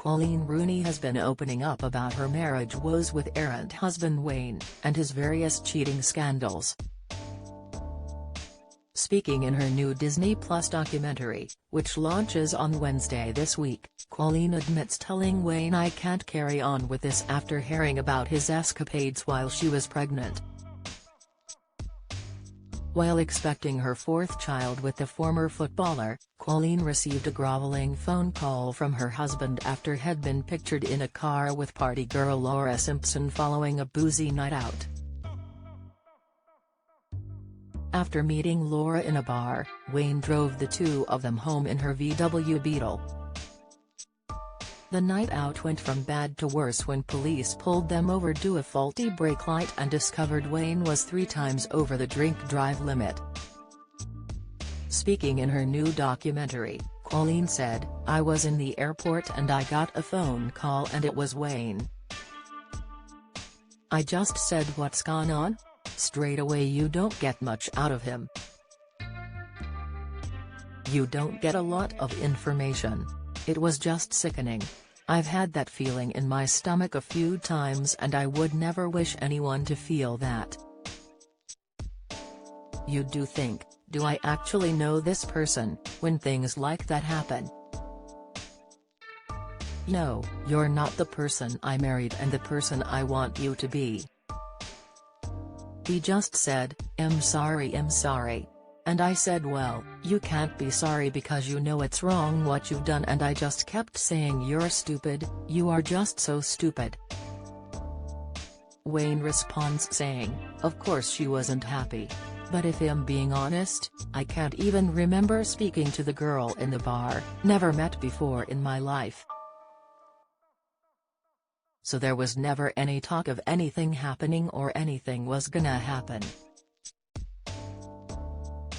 Coleen Rooney has been opening up about her marriage woes with errant husband Wayne, and his various cheating scandals. Speaking in her new Disney Plus documentary, which launches on Wednesday this week, Coleen admits telling Wayne "I can't carry on with this" after hearing about his escapades while she was pregnant. While expecting her fourth child with the former footballer, Coleen received a groveling phone call from her husband after had been pictured in a car with party girl Laura Simpson following a boozy night out. After meeting Laura in a bar, Wayne drove the two of them home in her VW Beetle. The night out went from bad to worse when police pulled them over due to a faulty brake light and discovered Wayne was 3 times over the drink-drive limit. Speaking in her new documentary, Coleen said, "I was in the airport and I got a phone call and it was Wayne. I just said, 'What's gone on?' Straight away. You don't get much out of him. You don't get a lot of information. It was just sickening. I've had that feeling in my stomach a few times and I would never wish anyone to feel that." You do think, do I actually know this person, when things like that happen? No, you're not the person I married and the person I want you to be. He just said, I'm sorry. And I said, well, you can't be sorry because you know it's wrong what you've done, and I just kept saying, you're stupid, you are just so stupid. Wayne responds saying, of course she wasn't happy. But if I'm being honest, I can't even remember speaking to the girl in the bar, never met before in my life. So there was never any talk of anything happening or anything was gonna happen.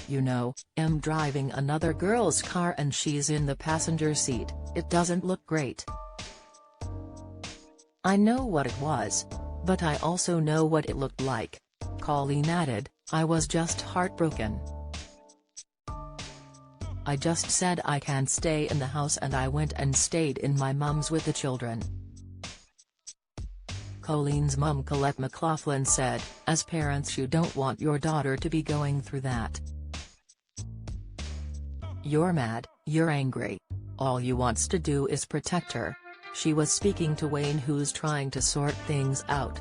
You know, I'm driving another girl's car and she's in the passenger seat, it doesn't look great. I know what it was. But I also know what it looked like. Coleen added, I was just heartbroken. I just said I can't stay in the house and I went and stayed in my mum's with the children. Coleen's mum Colette McLaughlin said, as parents you don't want your daughter to be going through that. You're mad, you're angry. All you wants to do is protect her. She was speaking to Wayne, who's trying to sort things out.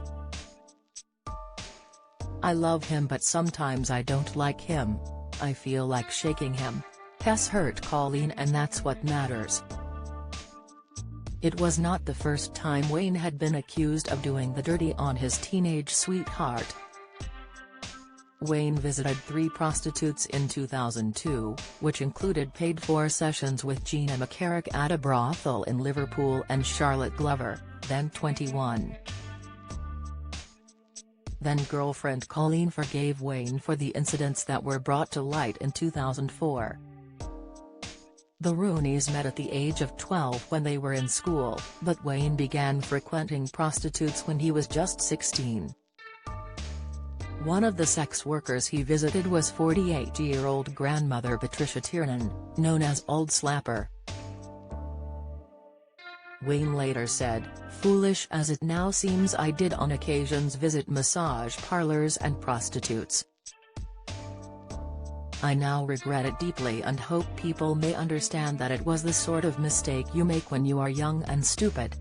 I love him but sometimes I don't like him. I feel like shaking him. Tess hurt Coleen and that's what matters. It was not the first time Wayne had been accused of doing the dirty on his teenage sweetheart. Wayne visited 3 prostitutes in 2002, which included paid-for sessions with Gina McCarrick at a brothel in Liverpool and Charlotte Glover, then 21. Then-girlfriend Coleen forgave Wayne for the incidents that were brought to light in 2004. The Rooneys met at the age of 12 when they were in school, but Wayne began frequenting prostitutes when he was just 16. One of the sex workers he visited was 48-year-old grandmother Patricia Tiernan, known as Old Slapper. Wayne later said, foolish as it now seems, I did on occasions visit massage parlors and prostitutes. I now regret it deeply and hope people may understand that it was the sort of mistake you make when you are young and stupid.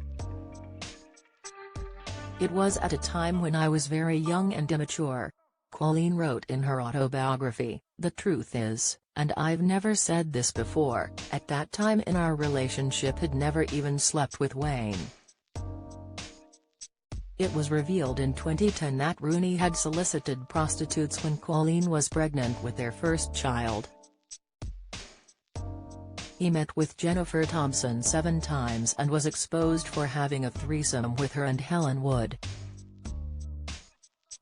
It was at a time when I was very young and immature. Coleen wrote in her autobiography, the truth is, and I've never said this before, at that time in our relationship had never even slept with Wayne. It was revealed in 2010 that Rooney had solicited prostitutes when Coleen was pregnant with their first child. He met with Jennifer Thompson 7 times and was exposed for having a threesome with her and Helen Wood.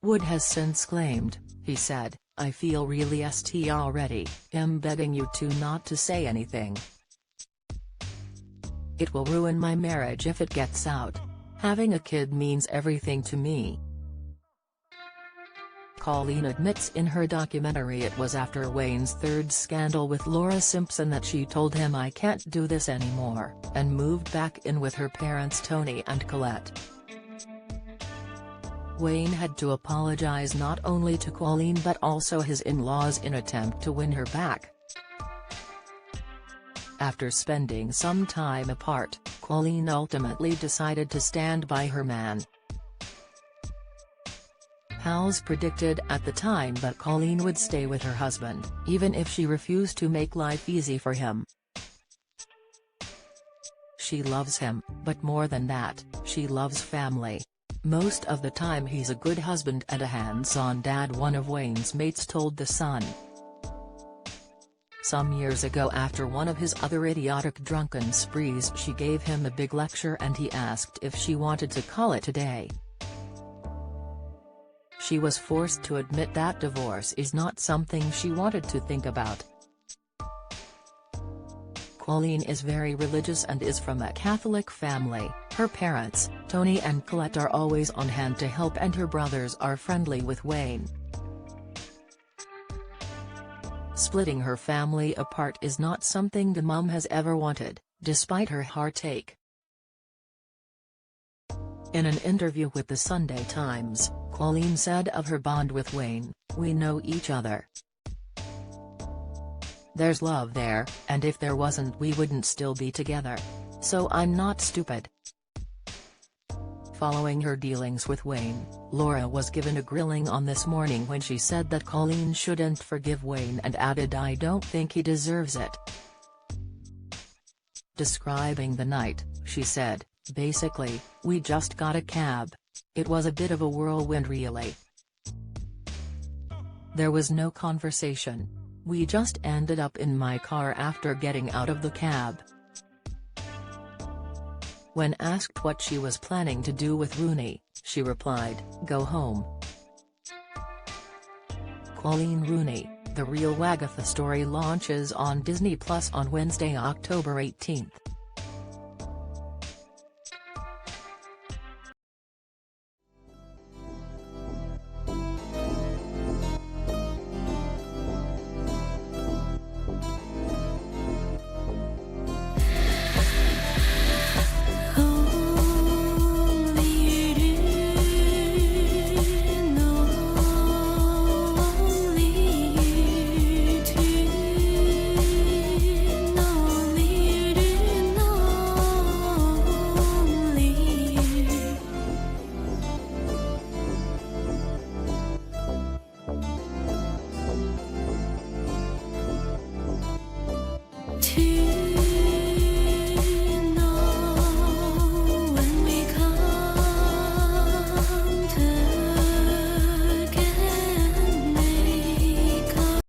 Wood has since claimed, he said, I feel really st already, I'm begging you two not to say anything. It will ruin my marriage if it gets out. Having a kid means everything to me. Coleen admits in her documentary it was after Wayne's third scandal with Laura Simpson that she told him "I can't do this anymore," and moved back in with her parents Tony and Colette. Wayne had to apologize not only to Coleen but also his in-laws in attempt to win her back. After spending some time apart, Coleen ultimately decided to stand by her man. Pals predicted at the time that Coleen would stay with her husband, even if she refused to make life easy for him. She loves him, but more than that, she loves family. Most of the time he's a good husband and a hands-on dad, one of Wayne's mates told The Sun. Some years ago, after one of his other idiotic drunken sprees, she gave him a big lecture and he asked if she wanted to call it a day. She was forced to admit that divorce is not something she wanted to think about. Coleen is very religious and is from a Catholic family. Her parents, Tony and Colette, are always on hand to help, and her brothers are friendly with Wayne. Splitting her family apart is not something the mum has ever wanted, despite her heartache. In an interview with the Sunday Times, Coleen said of her bond with Wayne, "We know each other. There's love there, and if there wasn't we wouldn't still be together. So I'm not stupid." Following her dealings with Wayne, Laura was given a grilling on This Morning when she said that Coleen shouldn't forgive Wayne and added, "I don't think he deserves it." Describing the night, she said, "Basically, we just got a cab. It was a bit of a whirlwind really. There was no conversation. We just ended up in my car after getting out of the cab." When asked what she was planning to do with Rooney, she replied, "Go home." Coleen Rooney, The Real Wagatha story launches on Disney Plus on Wednesday, October 18.